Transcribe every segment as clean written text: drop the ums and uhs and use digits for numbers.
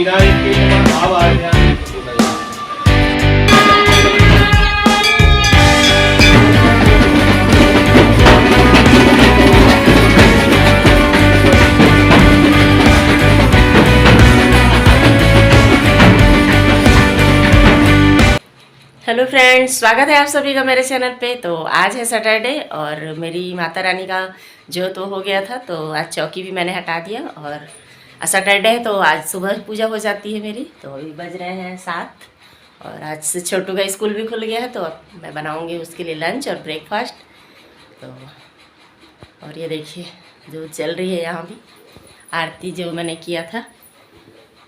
बिना इसके आवाज हेलो फ्रेंड्स, स्वागत है आप सभी का मेरे चैनल पे। तो आज है सैटरडे और मेरी माता रानी का जो तो हो गया था, तो आज चौकी भी मैंने हटा दिया। और सैटरडे है तो आज सुबह पूजा हो जाती है मेरी। तो अभी बज रहे हैं 7 और आज से छोटू का स्कूल भी खुल गया है, तो अब मैं बनाऊँगी उसके लिए लंच और ब्रेकफास्ट। तो और ये देखिए जो चल रही है यहाँ भी आरती जो मैंने किया था।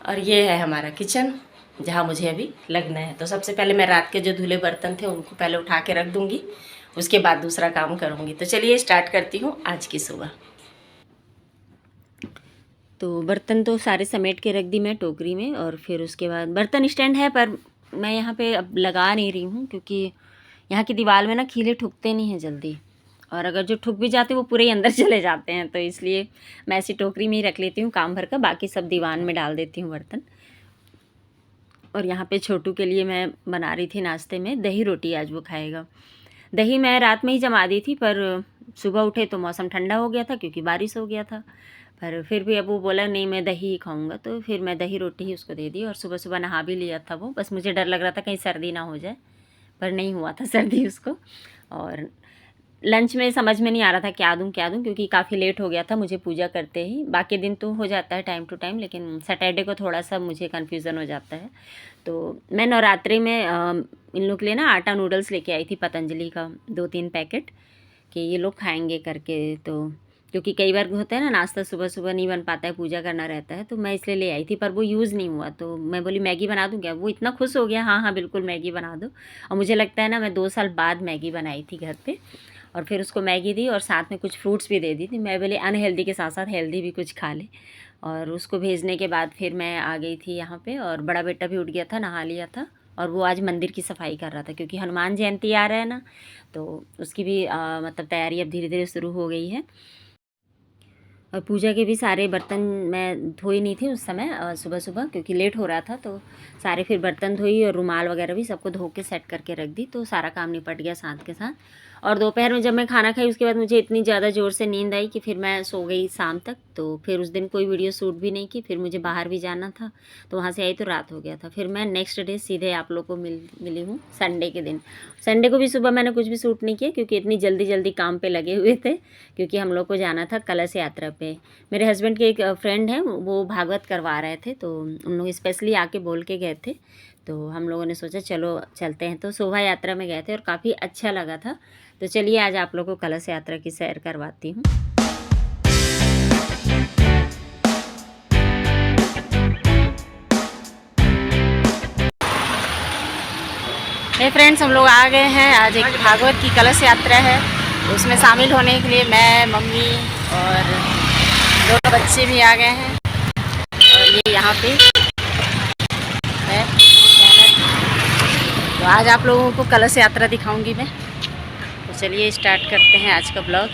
और ये है हमारा किचन जहाँ मुझे अभी लगना है। तो सबसे पहले मैं रात के जो धुले बर्तन थे उनको पहले उठा के रख दूँगी, उसके बाद दूसरा काम करूँगी। तो चलिए स्टार्ट करती हूँ आज की सुबह। तो बर्तन तो सारे समेट के रख दी मैं टोकरी में, और फिर उसके बाद बर्तन स्टैंड है पर मैं यहाँ पे अब लगा नहीं रही हूँ, क्योंकि यहाँ की दीवार में ना खीले ठुकते नहीं हैं जल्दी, और अगर जो ठुक भी जाते वो पूरे ही अंदर चले जाते हैं। तो इसलिए मैं ऐसी टोकरी में ही रख लेती हूँ काम भर का, बाकी सब दीवान में डाल देती हूँ बर्तन। और यहाँ पे छोटू के लिए मैं बना रही थी नाश्ते में दही रोटी, आज वो खाएगा। दही मैं रात में ही जमा दी थी, पर सुबह उठे तो मौसम ठंडा हो गया था क्योंकि बारिश हो गया था। पर फिर भी अब वो बोला नहीं मैं दही ही खाऊंगा, तो फिर मैं दही रोटी ही उसको दे दी। और सुबह सुबह नहा भी लिया था वो, बस मुझे डर लग रहा था कहीं सर्दी ना हो जाए, पर नहीं हुआ था सर्दी उसको। और लंच में समझ में नहीं आ रहा था क्या दूँ, क्योंकि काफ़ी लेट हो गया था मुझे पूजा करते ही। बाकी दिन तो हो जाता है टाइम टू टाइम, लेकिन सैटरडे को थोड़ा सा मुझे कन्फ्यूज़न हो जाता है। तो मैं नवरात्रि में इन लोग के लिए ना आटा नूडल्स लेके आई थी पतंजलि का 2-3 पैकेट, कि ये लोग खाएंगे करके। तो क्योंकि कई बार होता है ना नाश्ता सुबह सुबह नहीं बन पाता है, पूजा करना रहता है, तो मैं इसलिए ले आई थी, पर वो यूज़ नहीं हुआ। तो मैं बोली मैगी बना दूँ क्या? वो इतना खुश हो गया, हाँ हाँ बिल्कुल मैगी बना दो। और मुझे लगता है ना मैं 2 साल बाद मैगी बनाई थी घर पर। और फिर उसको मैगी दी और साथ में कुछ फ्रूट्स भी दे दी थी। मैं बोली अनहेल्दी के साथ साथ हेल्दी भी कुछ खा ले। और उसको भेजने के बाद फिर मैं आ गई थी यहाँ पे, और बड़ा बेटा भी उठ गया था, नहा लिया था। और वो आज मंदिर की सफाई कर रहा था, क्योंकि हनुमान जयंती आ रहा है ना, तो उसकी भी मतलब तैयारी अब धीरे धीरे शुरू हो गई है। और पूजा के भी सारे बर्तन मैं धोई नहीं थी उस समय सुबह सुबह, क्योंकि लेट हो रहा था। तो सारे फिर बर्तन धोई और रुमाल वगैरह भी सबको धो के सेट करके रख दी, तो सारा काम निपट गया साथ के साथ। और दोपहर में जब मैं खाना खाई उसके बाद मुझे इतनी ज़्यादा ज़ोर से नींद आई कि फिर मैं सो गई शाम तक। तो फिर उस दिन कोई वीडियो शूट भी नहीं की, फिर मुझे बाहर भी जाना था, तो वहाँ से आई तो रात हो गया था। फिर मैं नेक्स्ट डे सीधे आप लोग को मिली हूँ संडे के दिन। संडे को भी सुबह मैंने कुछ भी शूट नहीं किया, क्योंकि इतनी जल्दी जल्दी काम पे लगे हुए थे, क्योंकि हम लोग को जाना था कलश यात्रा पे। मेरे हस्बैंड के एक फ्रेंड हैं, वो भागवत करवा रहे थे, तो उन लोग स्पेशली आके बोल के गए थे। तो हम लोगों ने सोचा चलो चलते हैं, तो शोभा यात्रा में गए थे और काफ़ी अच्छा लगा था। तो चलिए आज आप लोगों को कलश यात्रा की सैर करवाती हूँ। हे फ्रेंड्स, हम लोग आ गए हैं। आज एक भागवत की कलश यात्रा है, उसमें शामिल होने के लिए मैं, मम्मी और 2 बच्चे भी आ गए हैं। और ये यहाँ पे है। तो आज आप लोगों को कलश यात्रा दिखाऊंगी मैं। तो चलिए स्टार्ट करते हैं आज का ब्लॉग।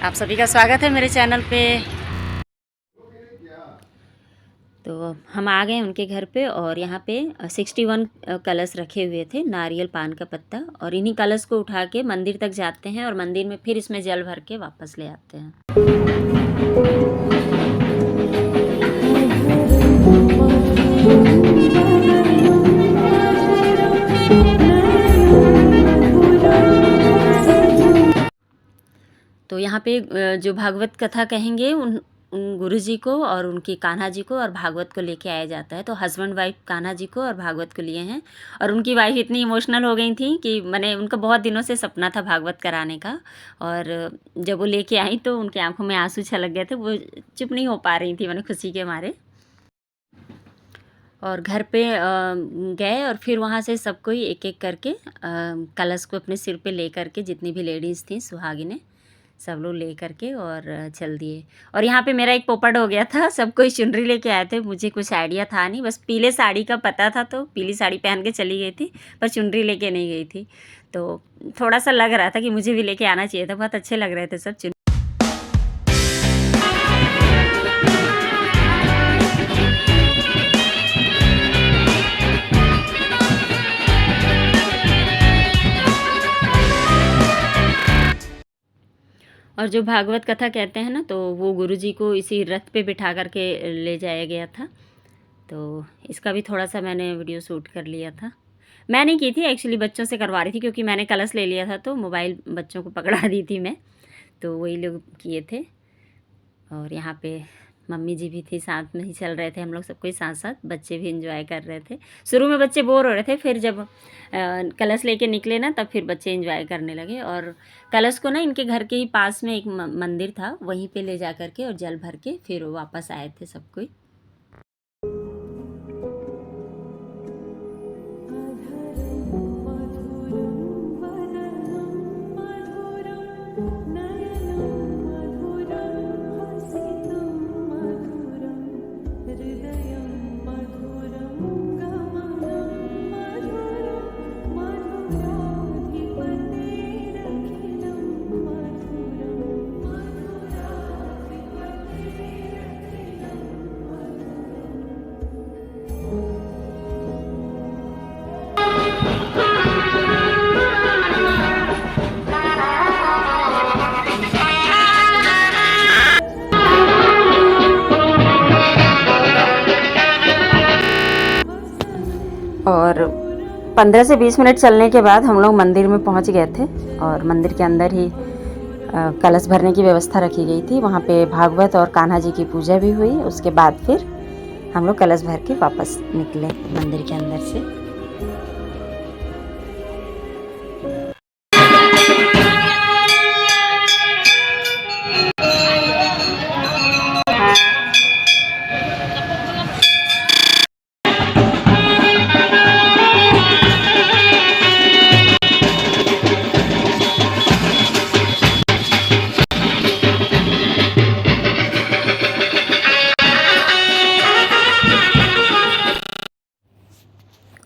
आप सभी का स्वागत है मेरे चैनल पे। तो हम आ गए उनके घर पे, और यहाँ पे 61 कलश रखे हुए थे, नारियल पान का पत्ता। और इन्हीं कलश को उठा के मंदिर तक जाते हैं, और मंदिर में फिर इसमें जल भर के वापस ले आते हैं। तो यहाँ पे जो भागवत कथा कहेंगे उन गुरुजी को और उनकी कान्हा जी को और भागवत को लेके आया जाता है। तो हस्बैंड वाइफ कान्हा जी को और भागवत को लिए हैं। और उनकी वाइफ इतनी इमोशनल हो गई थी कि मैंने उनका बहुत दिनों से सपना था भागवत कराने का, और जब वो लेके आई तो उनकी आंखों में आंसू छलक गए थे, वो चुप नहीं हो पा रही थी मैंने खुशी के मारे। और घर पे गए, और फिर वहाँ से सब कोई एक एक करके कलश को अपने सिर पे ले करके, जितनी भी लेडीज़ थी सुहागिनें, सब लोग ले करके और चल दिए। और यहाँ पे मेरा एक पोपट हो गया था, सब कोई चुनरी लेके आए थे, मुझे कुछ आइडिया था नहीं, बस पीले साड़ी का पता था, तो पीली साड़ी पहन के चली गई थी, पर चुनरी लेके नहीं गई थी। तो थोड़ा सा लग रहा था कि मुझे भी लेके आना चाहिए था, बहुत अच्छे लग रहे थे सब चुनरी। और जो भागवत कथा कहते हैं ना, तो वो गुरुजी को इसी रथ पे बिठा करके ले जाया गया था। तो इसका भी थोड़ा सा मैंने वीडियो शूट कर लिया था। मैं नहीं की थी एक्चुअली, बच्चों से करवा रही थी, क्योंकि मैंने कलश ले लिया था तो मोबाइल बच्चों को पकड़ा दी थी मैं, तो वही लोग किए थे। और यहाँ पे मम्मी जी भी थी, साथ में ही चल रहे थे हम लोग सब कोई साथ साथ, बच्चे भी एंजॉय कर रहे थे। शुरू में बच्चे बोर हो रहे थे, फिर जब कलश लेके निकले ना, तब फिर बच्चे एंजॉय करने लगे। और कलश को ना इनके घर के ही पास में एक मंदिर था, वहीं पे ले जा करके और जल भर के फिर वापस आए थे सब कोई। और 15 से 20 मिनट चलने के बाद हम लोग मंदिर में पहुंच गए थे। और मंदिर के अंदर ही कलश भरने की व्यवस्था रखी गई थी। वहाँ पे भागवत और कान्हा जी की पूजा भी हुई। उसके बाद फिर हम लोग कलश भर के वापस निकले मंदिर के अंदर से।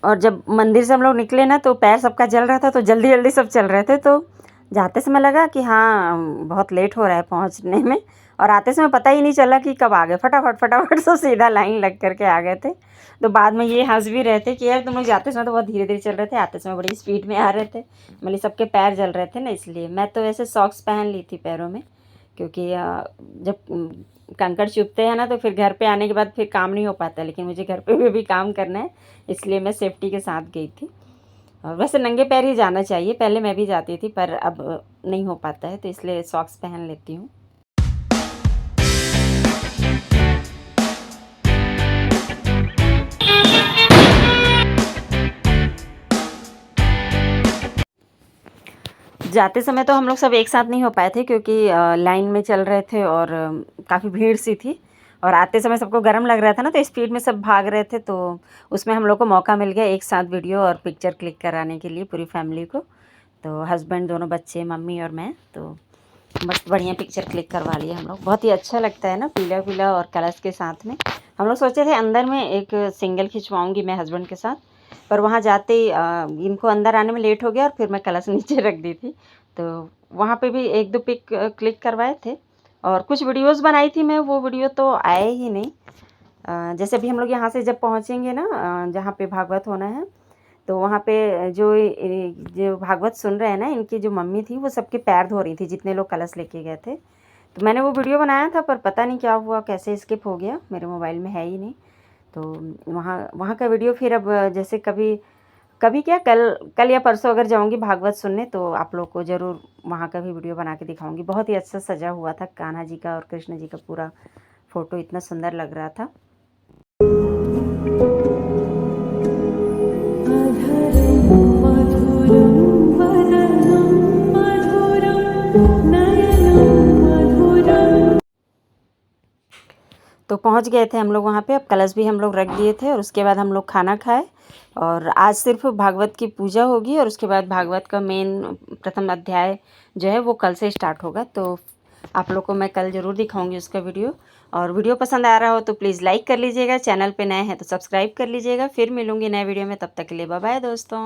और जब मंदिर से हम लोग निकले ना, तो पैर सबका जल रहा था, तो जल्दी जल्दी सब चल रहे थे। तो जाते समय लगा कि हाँ बहुत लेट हो रहा है पहुंचने में, और आते समय पता ही नहीं चला कि कब आ गए। फटाफट फटाफट सब सीधा लाइन लग करके आ गए थे। तो बाद में ये हंस भी रहे थे कि यार तुम लोग जाते समय तो बहुत धीरे धीरे चल रहे थे, आते समय बड़ी स्पीड में आ रहे थे। मतलब सबके पैर जल रहे थे ना, इसलिए। मैं तो वैसे सॉक्स पहन ली थी पैरों में, क्योंकि जब कंकड़ चुभते हैं ना, तो फिर घर पे आने के बाद फिर काम नहीं हो पाता। लेकिन मुझे घर पे भी काम करना है, इसलिए मैं सेफ्टी के साथ गई थी। और वैसे नंगे पैर ही जाना चाहिए, पहले मैं भी जाती थी, पर अब नहीं हो पाता है, तो इसलिए सॉक्स पहन लेती हूँ। जाते समय तो हम लोग सब एक साथ नहीं हो पाए थे, क्योंकि लाइन में चल रहे थे और काफ़ी भीड़ सी थी। और आते समय सबको गर्म लग रहा था ना, तो स्पीड में सब भाग रहे थे। तो उसमें हम लोग को मौका मिल गया एक साथ वीडियो और पिक्चर क्लिक कराने के लिए, पूरी फैमिली को। तो हस्बैंड, दोनों बच्चे, मम्मी और मैं, तो मस्त बढ़िया पिक्चर क्लिक करवा लिए हम लोग। बहुत ही अच्छा लगता है ना, पीला पीला और कलश के साथ में। हम लोग सोचे थे अंदर में एक सिंगल खिंचवाऊँगी मैं हस्बैंड के साथ, पर वहाँ जाते ही इनको अंदर आने में लेट हो गया, और फिर मैं कलश नीचे रख दी थी। तो वहाँ पे भी 1-2 पिक क्लिक करवाए थे, और कुछ वीडियोस बनाई थी मैं। वो वीडियो तो आए ही नहीं। जैसे भी हम लोग यहाँ से जब पहुँचेंगे ना, जहाँ पे भागवत होना है, तो वहाँ पे जो भागवत सुन रहे हैं ना, इनकी जो मम्मी थी, वो सबके पैर धो रही थी, जितने लोग कलश लेके गए थे। तो मैंने वो वीडियो बनाया था, पर पता नहीं क्या हुआ, कैसे स्किप हो गया, मेरे मोबाइल में है ही नहीं। तो वहाँ का वीडियो फिर अब जैसे कभी क्या कल या परसों अगर जाऊँगी भागवत सुनने, तो आप लोग को ज़रूर वहाँ का भी वीडियो बना के दिखाऊँगी। बहुत ही अच्छा सजा हुआ था, कान्हा जी का और कृष्ण जी का पूरा फ़ोटो इतना सुंदर लग रहा था। तो पहुंच गए थे हम लोग वहाँ पे। अब कलश भी हम लोग रख दिए थे, और उसके बाद हम लोग खाना खाए। और आज सिर्फ भागवत की पूजा होगी, और उसके बाद भागवत का मेन प्रथम अध्याय जो है वो कल से स्टार्ट होगा। तो आप लोग को मैं कल ज़रूर दिखाऊंगी उसका वीडियो। और वीडियो पसंद आ रहा हो तो प्लीज़ लाइक कर लीजिएगा, चैनल पे नए हैं तो सब्सक्राइब कर लीजिएगा। फिर मिलूँगी नए वीडियो में, तब तक के लिए बाय बाय दोस्तों।